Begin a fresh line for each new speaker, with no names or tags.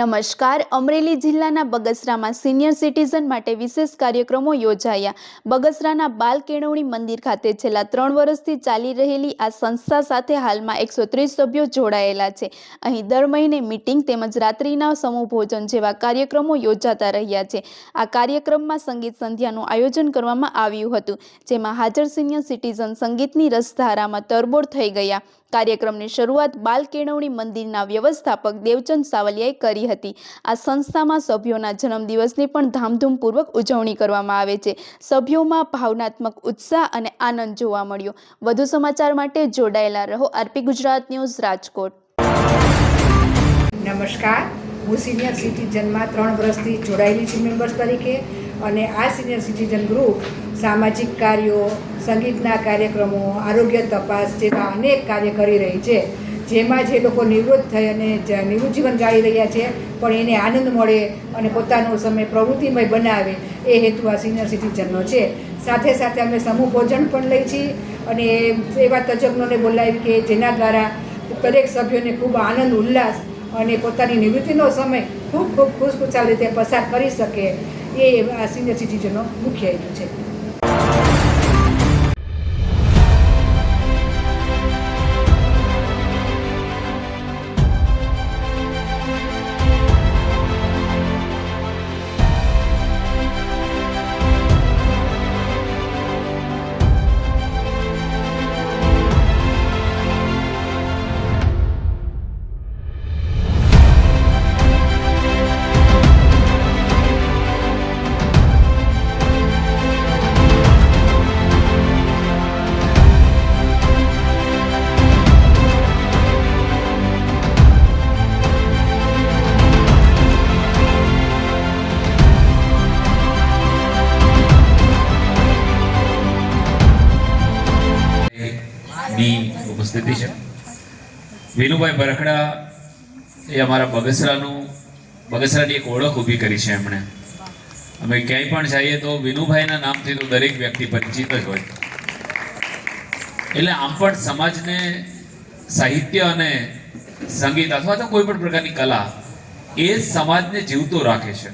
નમસ્કાર. અમરેલી જિલ્લાના બગસરામાં senior citizen માટે વિશેષ કાર્યક્રમો યોજાયા. બગસરાના બાલ કેળવણી મંદિર ખાતે છેલ્લા 3 વર્ષથી ચાલી રહેલી આ સંસ્થા સાથે હાલમાં 130 સભ્યો જોડાયેલા છે. અહીં દર મહિને મીટિંગ તેમજ રાત્રિના સમૂહ ભોજન જેવા કાર્યક્રમો યોજાતા રહ્યા છે. આ કાર્યક્રમમાં સંગીત સંધ્યાનું આયોજન કરવામાં આવ્યું હતું, જેમાં હાજર સિનિયર સિટીઝન સંગીતની રસધારામાં તરબોળ થઈ ગયા. કાર્યક્રમની શરૂઆત બાલ કેળવણી મંદિરના વ્યવસ્થાપક દેવચંદ સાવલિયાએ કરી હતી. આ સંસ્થામાં સભ્યોના જન્મદિવસની પણ ધામધૂમપૂર્વક ઉજવણી કરવામાં આવે છે. સભ્યોમાં ભાવનાત્મક ઉત્સાહ અને આનંદ જોવા મળ્યો. વધુ સમાચાર માટે જોડાયેલા રહો. RP Gujarat news, Rajkot.
નમસ્કાર, હું સિનિયર સિટીઝનમાં 3 વર્ષથી જોડાયેલી છું મેમ્બર્સ તરીકે. અને આ સિનિયર સિટીઝન ગ્રુપ સામાજિક કાર્યો, સંગીતના કાર્યક્રમો, આરોગ્ય તપાસ જેવા અનેક કાર્ય કરી રહી છે, જેમાં જે લોકો નિવૃત્ત થઈ અને નિવૃત્ત જીવન ગાળી રહ્યા છે પણ એને આનંદ મળે અને પોતાનો સમય પ્રવૃત્તિમય બનાવે, એ હેતુ આ સિનિયર સિટીઝનનો છે. સાથે સાથે અમે સમૂહ ભોજન પણ લઈ છીએ અને એવા તજજ્ઞોને બોલાવી કે જેના દ્વારા દરેક સભ્યોને ખૂબ આનંદ ઉલ્લાસ અને પોતાની નિવૃત્તિનો સમય ખૂબ ખુશખુશાલ રીતે પસાર કરી શકે, એ આ સિનિયર સિટીઝનનો મુખ્ય હેતુ છે.
ઉપસ્થિતિ છે. વિનુભાઈ બરખડા એ અમારા બગસરાની એક ઓળખ ઊભી કરી છે એમણે. અમે ક્યાંય પણ જઈએ તો વિનુભાઈના નામથી તો દરેક વ્યક્તિ પરિચિત જ હોય. એટલે આમ પણ સમાજને સાહિત્ય અને સંગીત અથવા તો કોઈ પણ પ્રકારની કલા એ સમાજને જીવતો રાખે છે.